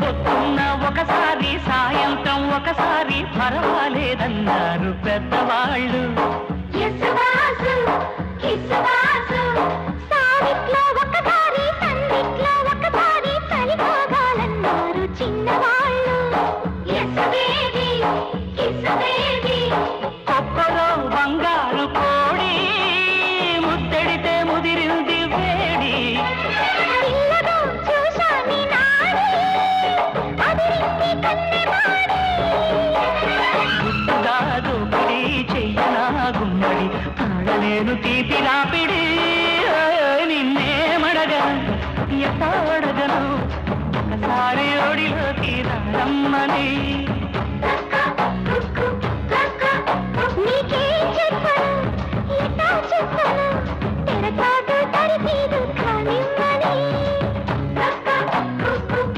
పొద్దున్న ఒకసారి సాయంత్రం ఒకసారి పర్వాలేదన్నారు పెద్దవాళ్ళు. సావిట్లో ఒకసారి సందిట్లో ఒకసారి చలిపోగాలన్నారు చిన్నవాళ్ళు. కొక్కలో బంగారు కోడి ముద్దడితే ముదిరింది వేడి. పిల్లలు చూశాని నాడి అదిరింది కన్నెమాడి. గుడ్డుగా దోపిడి చెయ్యనా గుమ్మడి తాళలేను తీపి రాపిడి. నిన్నేమడగను ఎట్టాడగను ఒకసారి ఒడిలోకి రమ్మని.